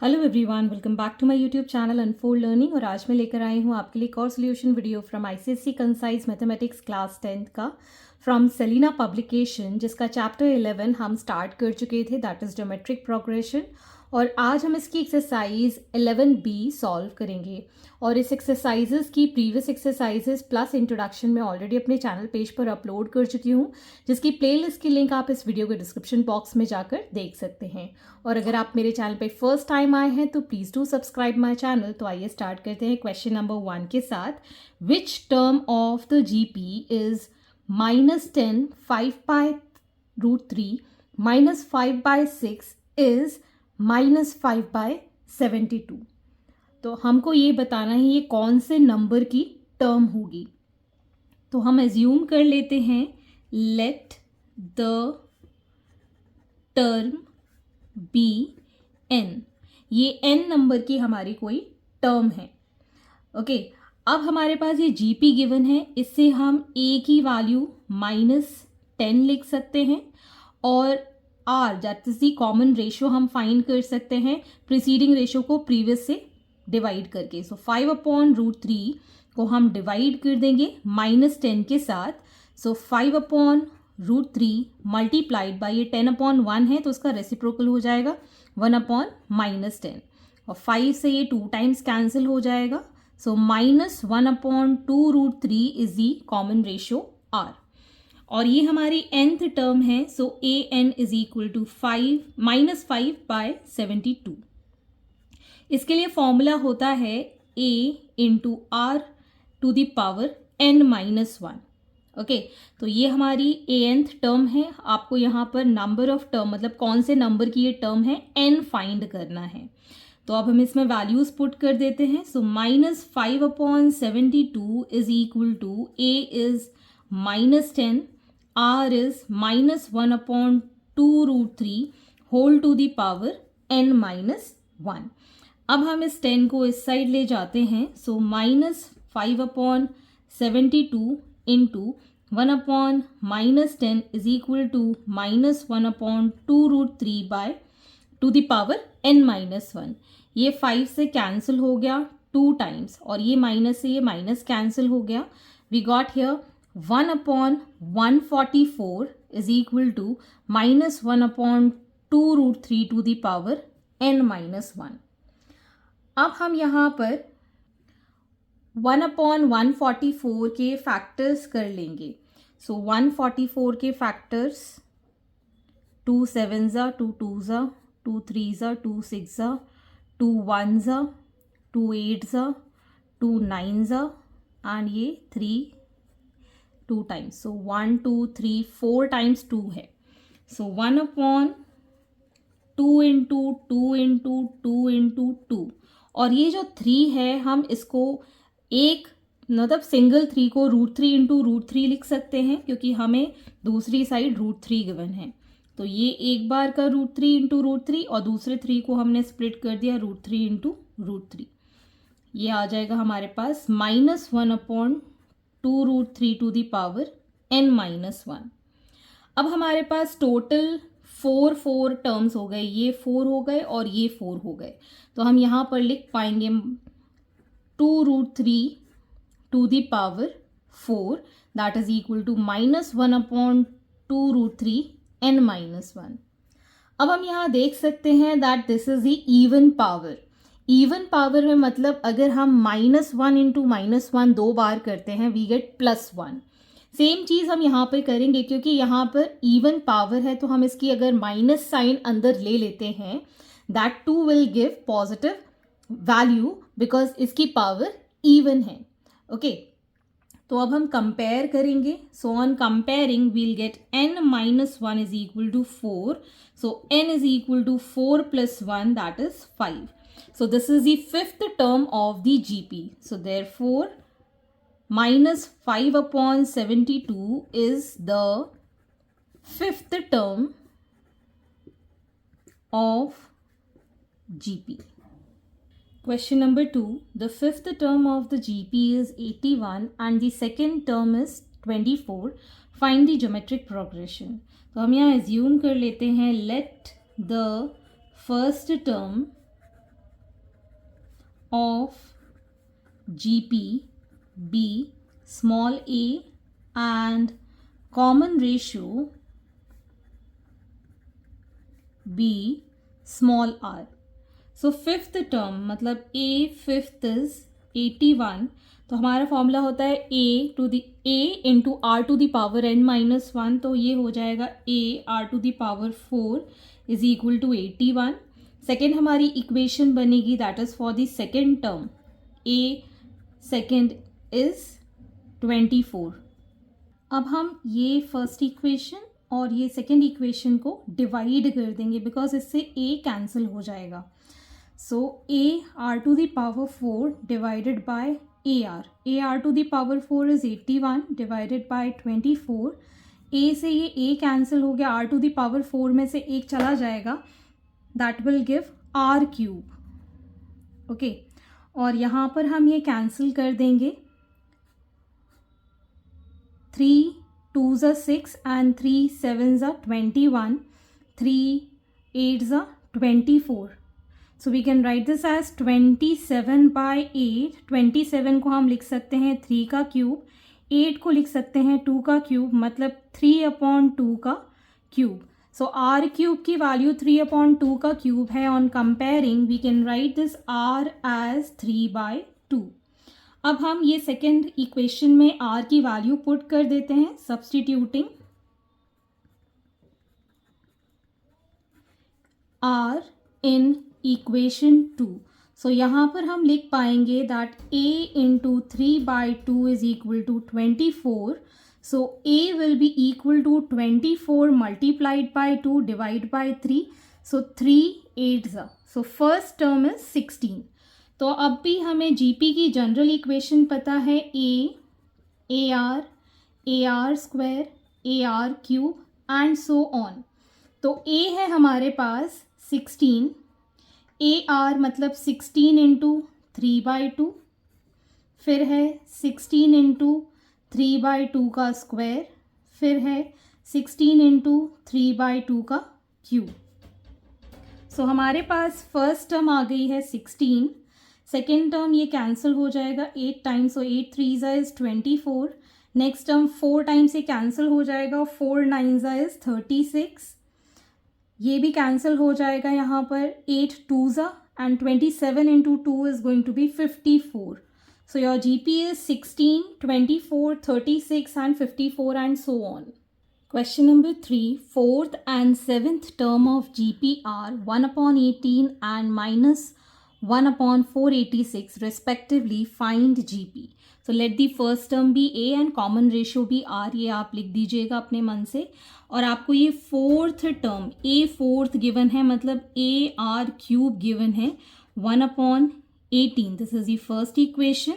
Hello everyone, welcome back to my YouTube channel Unfold Learning. और आज मैं लेकर आई हूँ आपके लिए एक और solution video from ICSE concise mathematics class 10th का फ्रॉम सेलिना पब्लिकेशन, जिसका चैप्टर 11 हम स्टार्ट कर चुके थे, दैट इज़ ज्योमेट्रिक प्रोग्रेशन। और आज हम इसकी एक्सरसाइज 11B सॉल्व करेंगे। और इस एक्सरसाइजेस की प्रीवियस एक्सरसाइजेस प्लस इंट्रोडक्शन में ऑलरेडी अपने चैनल पेज पर अपलोड कर चुकी हूँ, जिसकी प्लेलिस्ट की लिंक आप इस वीडियो के डिस्क्रिप्शन बॉक्स में जाकर देख सकते हैं। और अगर आप मेरे चैनल पे फर्स्ट टाइम आए हैं तो please do subscribe my channel. तो आइए स्टार्ट करते हैं क्वेश्चन नंबर 1 के साथ। Which term of the GP is -10 5/√3 -5/6 is -5/72। तो हमको ये बताना है ये कौन से नंबर की टर्म होगी। तो हम एज्यूम कर लेते हैं, let the term be n. ये एन नंबर की हमारी कोई टर्म है। ओके, अब हमारे पास ये जीपी गिवन है, इससे हम ए की वैल्यू -10 लिख सकते हैं और r that is the common ratio हम फाइंड कर सकते हैं प्रीसीडिंग रेशो को प्रीवियस से डिवाइड करके। सो 5/√3 को हम डिवाइड कर देंगे -10 के साथ। सो 5/√3 मल्टीप्लाइड बाई ये 10/1 है तो उसका रेसिप्रोकल हो जाएगा 1/-10। और 5 से ये 2 टाइम्स कैंसिल हो जाएगा। So -1/2√3 is the common ratio r. और ये हमारी nth टर्म है। So a n is equal to -5/72। इसके लिए फॉर्मूला होता है a into r to the power n-1। Okay, तो ये हमारी nth टर्म है। आपको यहाँ पर नंबर ऑफ टर्म मतलब कौन से नंबर की ये टर्म है n फाइंड करना है। तो अब हम इसमें वैल्यूज पुट कर देते हैं। So -5/72 is equal to a is -10, r is -1/2√3 whole to the power n-1। अब हम इस 10 को इस साइड ले जाते हैं। So -5/72 into 1/-10 is equal to -1/2√3 by to the power n-1। ये 5 से कैंसिल हो गया 2 टाइम्स और ये माइनस से ये माइनस कैंसिल हो गया। We got here 1/144 is equal to -1/2√3 to the power n-1। अब हम यहाँ पर 1/144 के फैक्टर्स कर लेंगे। सो 144 के factors 2 7s 2 2s 2 3s 2 6s 2 1s 2 8s 2 9s and ये 3 2 टाइम्स। सो 1 2 3 4 टाइम्स 2 है। सो 1/2 इंटू 2 इंटू 2 इंटू 2। और ये जो 3 है हम इसको एक मतलब सिंगल 3 को √3 इंटू √3 लिख सकते हैं, क्योंकि हमें दूसरी साइड √3 गिवन है। तो ये एक बार का √3 इंटू √3 और दूसरे 3 को हमने स्प्लिट कर दिया √3 इंटू √3। ये आ जाएगा हमारे पास -1/2√3 टू द पावर n-1। अब हमारे पास टोटल 4 टर्म्स हो गए, ये 4 हो गए और ये 4 हो गए। तो हम यहाँ पर लिख पाएंगे 2√3 to the power 4 that is equal to -1/2√3 n-1। अब हम यहाँ देख सकते हैं that this is the even power. Even power में मतलब अगर हम -1 इंटू -1 2 बार करते हैं वी गेट +1। सेम चीज़ हम यहाँ पर करेंगे, क्योंकि यहाँ पर इवन पावर है तो हम इसकी अगर माइनस साइन अंदर ले लेते हैं that too will give positive value because इसकी पावर इवन है। ओके, तो अब हम कंपेयर करेंगे। So on comparing we'll get n-1 is equal to 4। So n is equal to 4 + 1 that is 5। So this is the 5th term of the GP. So therefore -5/72 is the 5th term of GP. Question number 2. The 5th term of the GP is 81 and the second term is 24. Find the geometric progression. तो हम यहाँ assume कर लेते हैं let the first term of GP be small a and common ratio be small r. So fifth term मतलब a fifth is 81, तो हमारा formula होता है a into r to the power n minus 1, तो ये हो जाएगा a r to the power 4 is equal to 81. Second हमारी इक्वेशन बनेगी that is for the second term a second is 24. अब हम ये फर्स्ट इक्वेशन और ये सेकेंड इक्वेशन को डिवाइड कर देंगे बिकॉज इससे a कैंसिल हो जाएगा. So a r to the power 4 divided by a r to the power 4 is 81 divided by 24. a से ये a कैंसिल हो गया, r टू द पावर 4 में से एक चला जाएगा, that will give r cube. Okay, और यहाँ पर हम ये कैंसिल कर देंगे. 3 2s are 6 and 3 7s are 21, 3 8s are 24. So we can write this as 27 by 8. 27 को हम लिख सकते हैं 3 का क्यूब, 8 को लिख सकते हैं 2 का क्यूब, मतलब 3/2 का क्यूब. सो r क्यूब की वैल्यू 3/2 का क्यूब है. On comparing we can write this r as 3/2. अब हम ये सेकेंड इक्वेशन में r की वैल्यू पुट कर देते हैं substituting r in equation 2. So यहाँ पर हम लिख पाएंगे that a into 3/2 is equal to 24. So a will be equal to 24 multiplied by 2 divide by 3. So 3 8s. So first term is 16. तो अब भी हमें GP की जनरल इक्वेशन पता है AR square AR cube and so on. तो A है हमारे पास 16, AR मतलब 16 इंटू 3/2, फिर है 16 इंटू 3/2 का स्क्वायर, फिर है 16 इंटू 3/2 का क्यूब. सो हमारे पास फर्स्ट टर्म आ गई है 16. सेकेंड टर्म ये कैंसिल हो जाएगा 8 times, so 8 3s is 24. Next term 4 times ये कैंसिल हो जाएगा, 4 9s इज 36. ये भी कैंसिल हो जाएगा यहाँ पर 8 2s and 27 into 2 is going to be 54. So your GP is 16, 24, 36 and 54 and so on. Question number 3. Fourth and seventh term of GP are 1/18 and minus 1/486 respectively. Find GP. So let the first term be a and common ratio be r. ये आप लिख दीजिएगा अपने मन से. और आपको ये fourth term a fourth given है, मतलब a r क्यूब गिवन है 1/18. This is the first equation.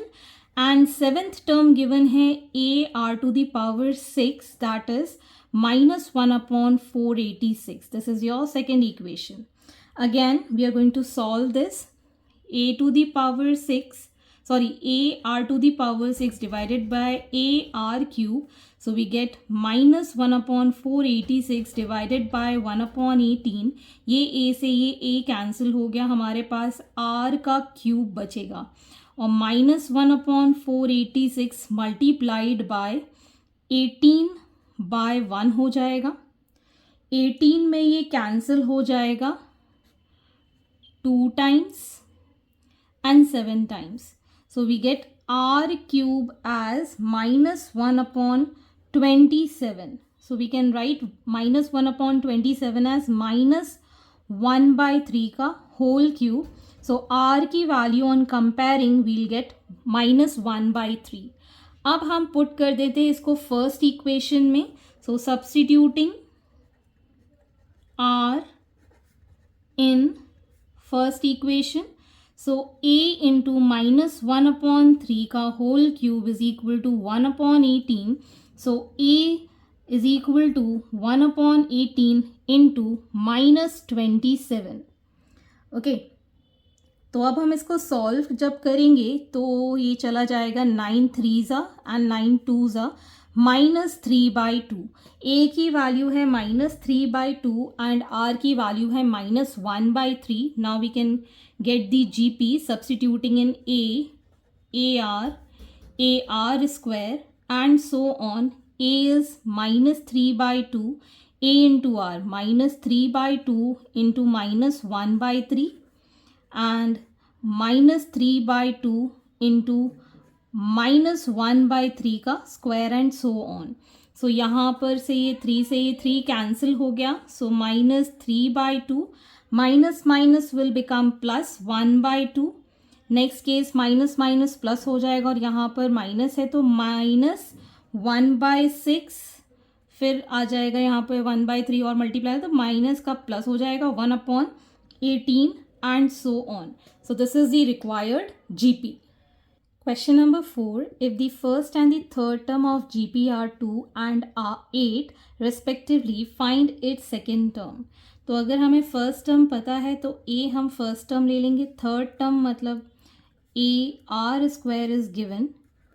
And seventh term given है a r to the power 6, that is minus 1/486. This is your second equation. Again we are going to solve this. A to the power 6, sorry, a r to the power 6 divided by a r cube. So we get minus 1/486 divided by 1/18. ये a से ये a cancel हो गया, हमारे पास r का cube बचेगा, और minus 1/486 multiplied by 18/1 हो जाएगा. 18 में ये कैंसिल हो जाएगा 2 times and 7 times. So we get r cube as minus 1/27. So we can write minus 1/27 as minus 1/3 का whole cube. So r की value on comparing we'll get minus 1/3. अब हम पुट कर देते हैं इसको फर्स्ट इक्वेशन में. So substituting r in first equation. So a into minus 1/3 का whole cube is equal to 1/18. So a is equal to 1/18 into -27. Okay, तो अब हम इसको सॉल्व जब करेंगे तो ये चला जाएगा 9 3s एंड 9 2s -3/2। ए की वैल्यू है -3/2 एंड आर की वैल्यू है -1/3। Now we can get the GP substituting in a r square and so on. A is -3/2, a into r -3/2 into -1/3 and -3/2 into -1/3 का स्क्वायर एंड सो ऑन। सो यहाँ पर से ये 3 cancel हो गया। सो -3/2 minus minus will become +1/2। Next case minus minus plus हो जाएगा और यहाँ पर माइनस है तो -1/6, फिर आ जाएगा यहाँ पे 1/3 और मल्टीप्लाई तो माइनस का प्लस हो जाएगा 1/18 and so on. So this is the required GP. Question number 4. If the first and the third term of GP are 2 and are 8 respectively, find its second term. तो अगर हमें first term पता है तो A हम first term ले लेंगे, third term मतलब AR स्क्वायर इज गिवन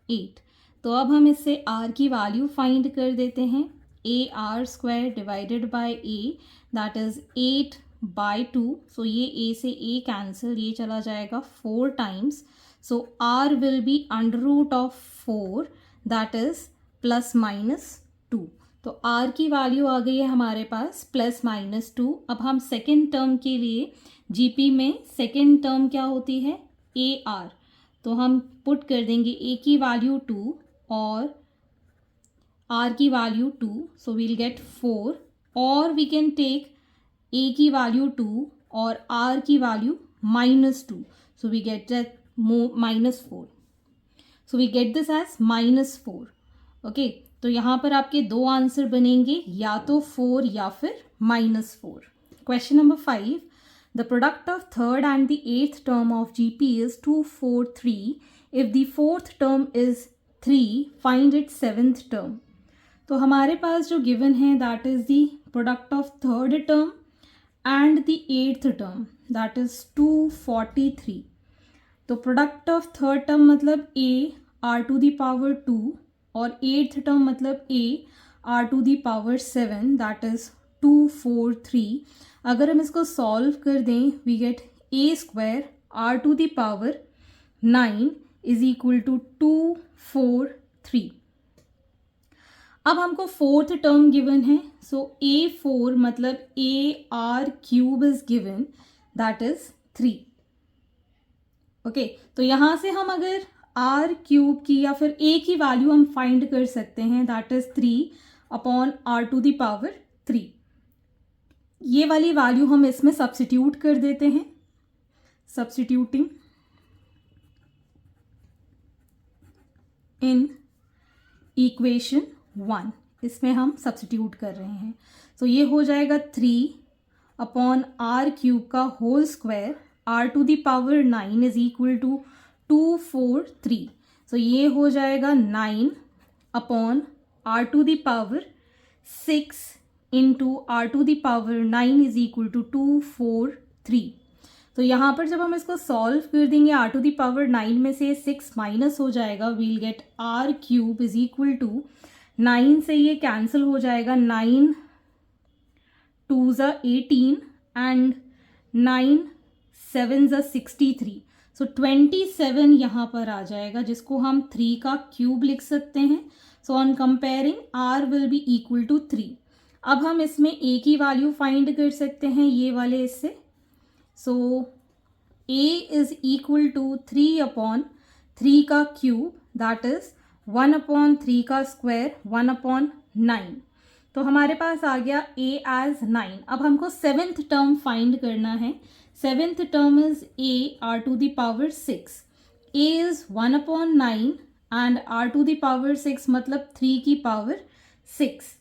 8। तो अब हम इससे R की वैल्यू फाइंड कर देते हैं। AR square divided by A that is 8/2। सो ये A से A कैंसिल, ये चला जाएगा 4 times. So R will B √4 that is +-2। तो R की वैल्यू आ गई है हमारे पास +-2। अब हम सेकेंड टर्म के लिए GP में सेकेंड टर्म क्या होती है AR, तो हम पुट कर देंगे A की वैल्यू 2 और R की वैल्यू 2। सो वील गेट 4 और वी कैन टेक A की वैल्यू 2 और R की value -2। So we get that -4। So we get this as -4। Okay, तो यहाँ पर आपके दो आंसर बनेंगे, या तो 4 या फिर -4। Question number 5. The product of third and the eighth term of GP is 2, 4, 3. If the fourth term is 3, find its seventh term. तो हमारे पास जो गिवन है that is the product of third term and the eighth term that is 243। तो product of third term मतलब A r⁴ और eighth term मतलब A r⁴ that is 243। अगर हम इसको सॉल्व कर दें we get A² r⁴ is equal to 243। अब हमको फोर्थ टर्म गिवन है, सो A4 मतलब AR³ is given that is 3। Okay, तो यहाँ से हम अगर R³ की या फिर A की वैल्यू हम फाइंड कर सकते हैं दैट इज 3/r⁴। ये वाली वैल्यू हम इसमें सब्स्टिट्यूट कर देते हैं, सब्स्टिट्यूटिंग इन इक्वेशन 1 इसमें हम सब्स्टिट्यूट कर रहे हैं। सो ये हो जाएगा 3/r³ का whole square r⁴ is equal to 243। So ये हो जाएगा 9/r⁴ into r⁴ is equal to 243। तो यहाँ पर जब हम इसको सॉल्व कर देंगे r⁴ में से 6 माइनस हो जाएगा, we'll get r³ is equal to 9 से ये कैंसिल हो जाएगा, 9 2 ज़ा 18 एंड 9 7 ज़ा 63। सो 27 यहाँ पर आ जाएगा जिसको हम 3 का क्यूब लिख सकते हैं। So on comparing r will be equal to 3। अब हम इसमें a की वैल्यू फाइंड कर सकते हैं ये वाले इससे। सो a इज इक्वल टू 3/3 का क्यूब दैट इज 1/3 का स्क्वायर 1/9। तो हमारे पास आ गया a एज 9। अब हमको सेवेंथ टर्म फाइंड करना है। Seventh term is A r⁴ a is 1/9 and r⁴ मतलब 3 की पावर 6।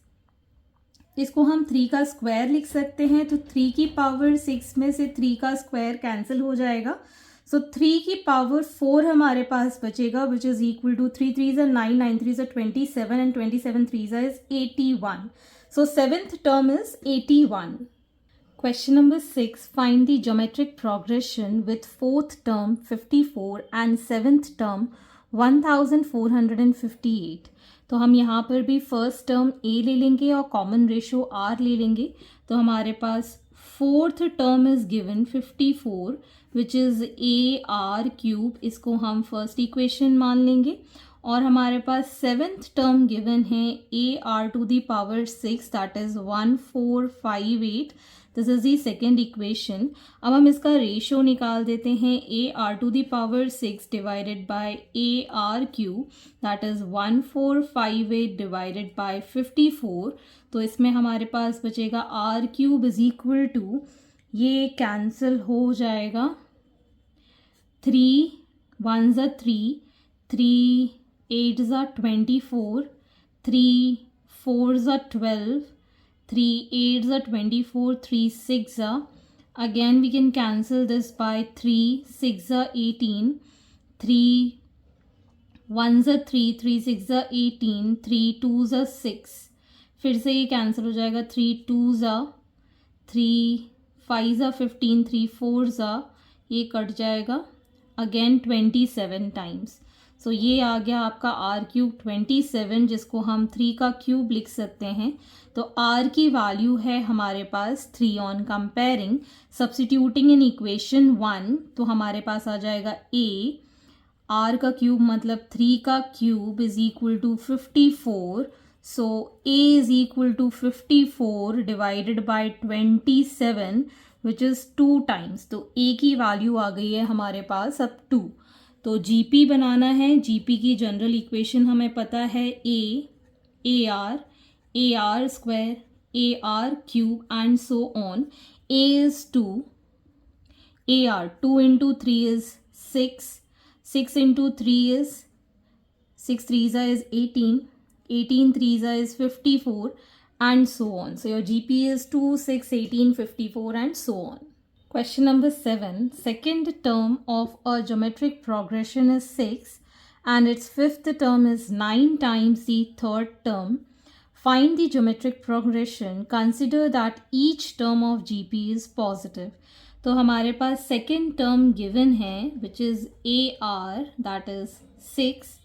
इसको हम 3 का स्क्वायर लिख सकते हैं, तो 3 की पावर 6 में से 3 का स्क्वायर कैंसिल हो जाएगा। सो 3 की पावर 4 हमारे पास बचेगा विच इज इक्वल टू 3 3 ज़ा 9 9 3 ज़ा 27 एंड 27 3 ज़ा is 81। So seventh term is 81। Question number 6. Find the geometric progression with fourth term 54 and seventh term 1458। तो हम यहाँ पर भी फर्स्ट टर्म a ले लेंगे और कॉमन रेशो r ले लेंगे। तो हमारे पास fourth term is given 54 which is AR³ इसको हम फर्स्ट इक्वेशन मान लेंगे। और हमारे पास सेवेंथ टर्म गिवन है AR⁶ that is 1458। This is the second equation. अब हम इसका रेशो निकाल देते हैं AR⁶ divided by AR³ that is 1458 divided by 54। तो इसमें हमारे पास बचेगा R³ इज इक्वल टू, ये कैंसिल हो जाएगा, 3 1 ज़ा 3, 3 8 ज़ा 24, 3 4 ज़ा 12, 3 8 ज़ा 24, 3 6 ज़ा, again we can cancel this by 3 6 ज़ा 18, 3 1 ज़ा 3, 3 6 ज़ा 18, 3 2 ज़ा 6, फिर से ये कैंसिल हो जाएगा, 3 2 ज़ा, 3 5 ज़ा 15, 3 4 ज़ा, ये कट जाएगा, अगेन 27 टाइम्स। सो ये आ गया आपका R³ 27, जिसको हम 3 का क्यूब लिख सकते हैं। तो R की वैल्यू है हमारे पास 3 on comparing, substituting in equation 1, तो हमारे पास आ जाएगा A, R का क्यूब मतलब 3 का cube is equal to 54। So A is equal to 54 divided by 27 which is 2 times. तो A की वैल्यू आ गई है हमारे पास अब 2। तो GP बनाना है, GP की जनरल इक्वेशन हमें पता है AR square AR³ and so on. A is 2, AR 2 into 3 is 6, 6 into 3 is 6 3s is 18, 18 3s is 54 and so on. So your GP is 2, 6, 18, 54 and so on. Question number 7. Second term of a geometric progression is 6 and its fifth term is 9 times the third term. Find the geometric progression. Consider that each term of GP is positive. तो हमारे पास second term given है which is AR, that is 6,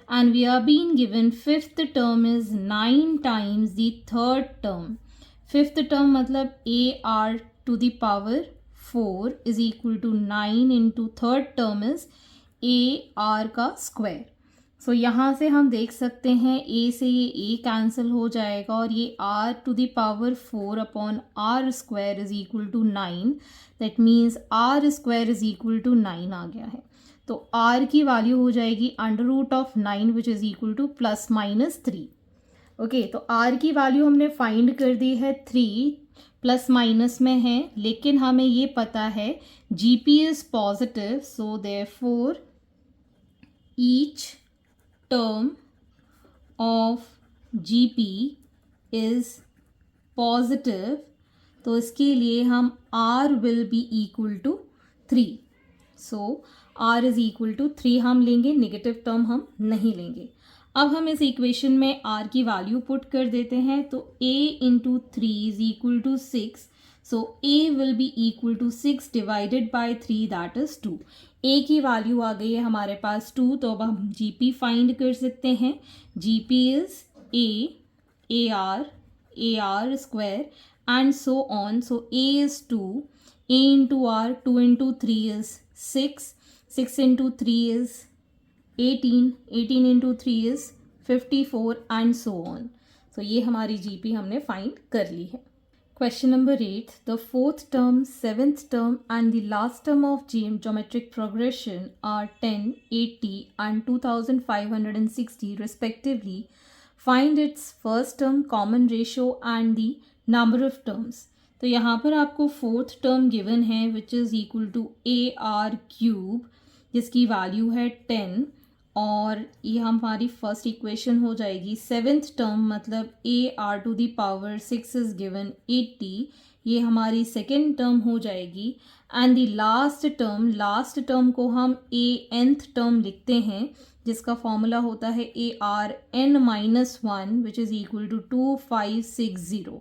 and we are being given fifth term is 9 times the third term. Fifth term मतलब AR to the power 4 is equal to 9 into third term is AR का square. सो यहाँ से हम देख सकते हैं A से ये A कैंसिल हो जाएगा और ये R to the power 4 upon R square is equal to 9, that means R square is equal to 9 आ गया है। तो R की वैल्यू हो जाएगी under root of 9 which is equal to +-3। Okay, तो R की वैल्यू हमने फाइंड कर दी है 3, प्लस माइनस में है, लेकिन हमें ये पता है GP is positive, so therefore each term of GP is positive. तो इसके लिए हम R will be equal to 3। So R is equal to 3 हम लेंगे, नेगेटिव टर्म हम नहीं लेंगे। अब हम इस इक्वेशन में R की वैल्यू पुट कर देते हैं, तो A into 3 is equal to 6, so A will be equal to 6 divided by 3 that is 2। A की वैल्यू आ गई है हमारे पास 2, तो अब हम GP फाइंड कर सकते हैं। GP is AR square and so on. So A is 2, A into R, 2 into 3 is 6, 6 into 3 is 18, 18 into 3 is 54 and so on. So ये हमारी GP हमने फाइंड कर ली है। Question number 8. The fourth term, seventh term and the last term of geometric progression are 10, 80 and 2560 respectively. Find its first term, common ratio and the number of terms. तो यहाँ पर आपको fourth term given है विच is equal to AR³ जिसकी value है 10, और ये हमारी फर्स्ट इक्वेशन हो जाएगी। सेवेंथ टर्म मतलब AR to the power 6 is given 80, ये हमारी सेकेंड टर्म हो जाएगी। एंड द लास्ट टर्म को हम nth टर्म लिखते हैं जिसका फॉर्मूला होता है ARn-1 which is equal to 2560।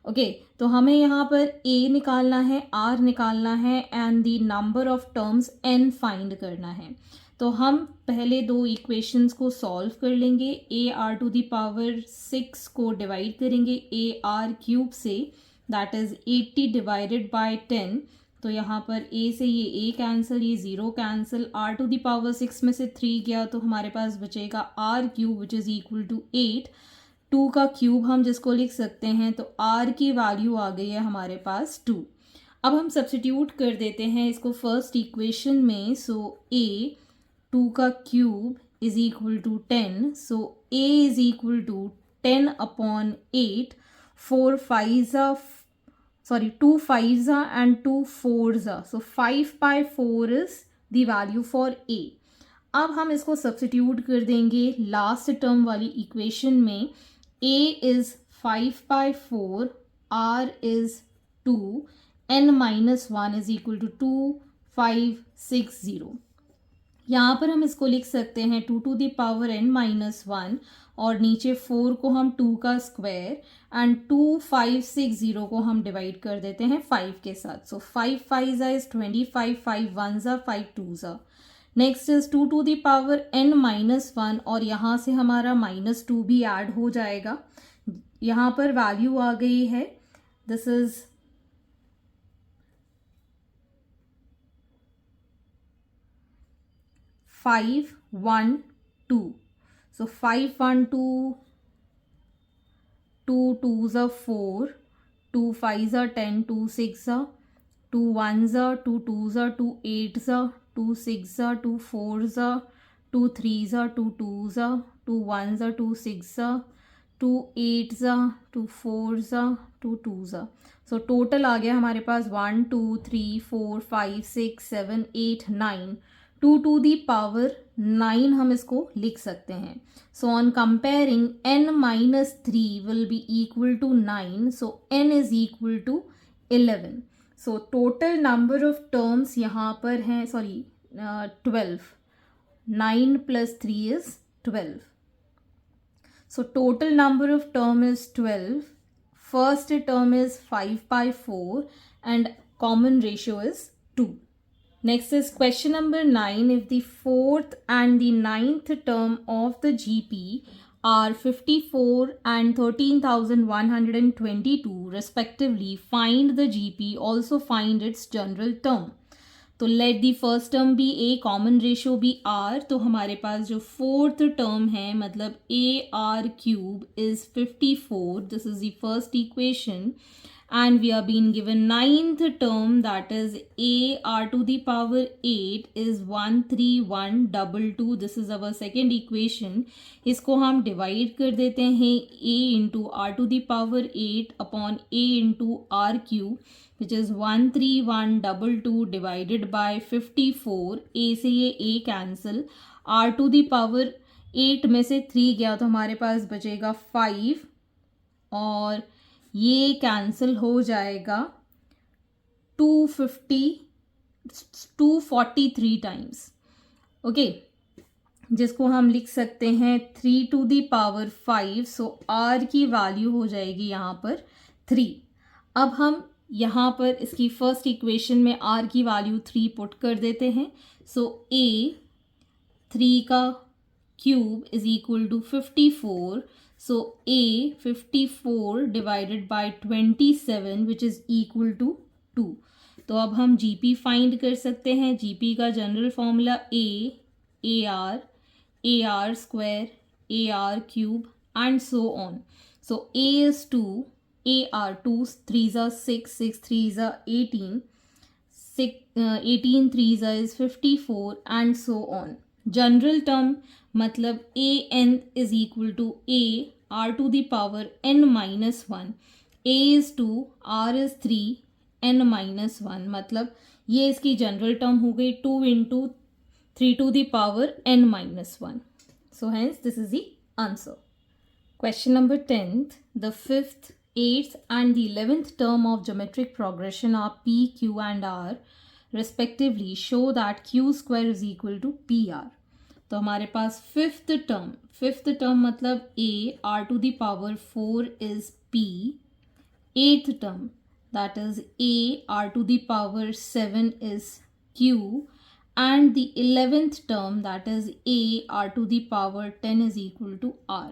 Okay, तो हमें यहाँ पर a निकालना है, r निकालना है and the number of terms n find करना है। तो हम पहले दो इक्वेशंस को सॉल्व कर लेंगे। a r to the power 6 को डिवाइड करेंगे a r क्यूब से, दैट इज़ 80 डिवाइडेड बाय 10। तो यहाँ पर a से ये a कैंसिल, ये 0 cancel, r to the power 6 में से 3 गया तो हमारे पास बचेगा r cube which is equal to 8। 2 का क्यूब हम जिसको लिख सकते हैं, तो r की वैल्यू आ गई है हमारे पास 2। अब हम सब्स्टिट्यूट कर देते हैं इसको फर्स्ट इक्वेशन में। सो a 2 का cube is equal to 10, so a is equal to 10 upon 8। 4 5 sorry 2 5s and 2 4s, so 5 by 4 is the value for a। अब हम इसको सब्स्टिट्यूट कर देंगे लास्ट टर्म वाली इक्वेशन में। a is 5 by 4, r is 2, n minus 1 is equal to 2 5 6 0। यहाँ पर हम इसको लिख सकते हैं 2 to the power n minus 1, और नीचे 4 को हम 2 का स्क्वायर एंड 2 5 6 0 को हम डिवाइड कर देते हैं 5 के साथ। सो 5 5 is 25, 5 1 5 2। Next is 2 to the power n minus 1, और यहाँ से हमारा -2 भी ऐड हो जाएगा। यहाँ पर वैल्यू आ गई है, this is 5 1 2। So 5 1 2, 2 2s are 4, 2 5s are 10, 2 6 are 2 1s are 2 2s are 2 8s are 2 6 are 2 4s are 2 3s are 2 2s are 2 1s are 2 6 are 2 8s are 2 4s are 2 2s are। So total आ गया हमारे पास 1 2 3 4 5 6 7 8 9। 2 to the power 9 हम इसको लिख सकते हैं। So on comparing n minus 3 will be equal to 9, so n is equal to 11। So total number of terms यहाँ पर हैं 12। 9 plus 3 is 12। So total number of term is 12. First term is 5 by 4 and common ratio is 2. Next is question number 9. If the fourth and the ninth term of the GP are 54 and 13,122 respectively, find the GP, also find its general term। तो let the first term be a, common ratio be r. तो हमारे पास जो fourth term है मतलब a r cube is 54, this is the first equation, and we are being given ninth term, that is a r to the power 8 is 13122। this is our second equation। इसको हम divide कर देते हैं a into r to the power 8 upon a into r cube, which is 13122 divided by 54। a से ये a cancel, r to the power 8 में से 3 गया तो हमारे पास बचेगा 5, और ये कैंसिल हो जाएगा 243 टाइम्स। ओके, जिसको हम लिख सकते हैं 3 to the power 5। So r की वैल्यू हो जाएगी यहाँ पर 3। अब हम यहाँ पर इसकी फर्स्ट इक्वेशन में r की वैल्यू 3 पुट कर देते हैं। सो a 3 का cube is equal to 54। So a 54 divided by 27 which is equal to 2। तो अब हम GP फाइंड कर सकते हैं। GP का general formula a r square ar cube and so on। So a is 2, ar 2 3s are 6, 6 3s are 18, 18 3s is 54 and so on। General term मतलब a n is equal to a r to the power n minus 1। a is 2, r is 3, n minus 1, मतलब ये इसकी general term हो गई 2 into 3 to the power n minus 1। So hence this is the answer। Question number 10th. The 5th, 8th and the 11th term of geometric progression are p, q and r respectively, show that q square is equal to pr। तो हमारे पास fifth term मतलब a r to the power 4 is p, 8th term, that is a r to the power 7 is q, and the 11th term, that is a r to the power 10 is equal to r.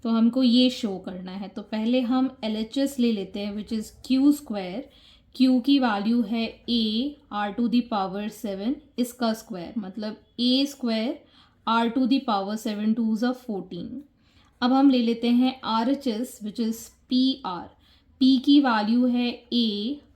तो हमको ये show करना है. तो पहले हम LHS ले लेते हैं, which is q square. Q की वैल्यू है a r to the power 7, इसका स्क्वायर मतलब a square r to the power 7 to the 14. अब हम ले लेते हैं RHS, which is PR. P की वैल्यू है a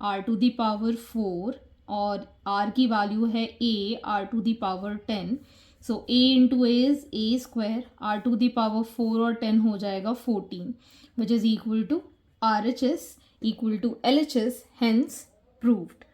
r to the power 4 और r की वैल्यू है a r to the power 10. So a into a is a square, r to the power 4 और 10 हो जाएगा 14, which is equal to RHS equal to LHS, hence proved.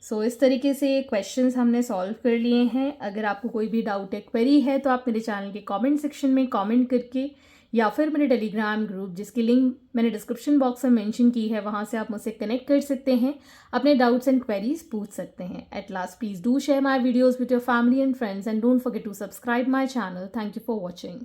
So इस तरीके से questions हमने सॉल्व कर लिए हैं. अगर आपको कोई भी डाउट या क्वेरी है तो आप मेरे चैनल के कमेंट सेक्शन में कमेंट करके या फिर मेरे टेलीग्राम ग्रुप, जिसकी लिंक मैंने डिस्क्रिप्शन बॉक्स में मेंशन की है, वहाँ से आप मुझसे कनेक्ट कर सकते हैं, अपने डाउट्स एंड क्वेरीज पूछ सकते हैं. At last, please do share my videos with your family and friends and don't forget to subscribe my channel. Thank you for watching.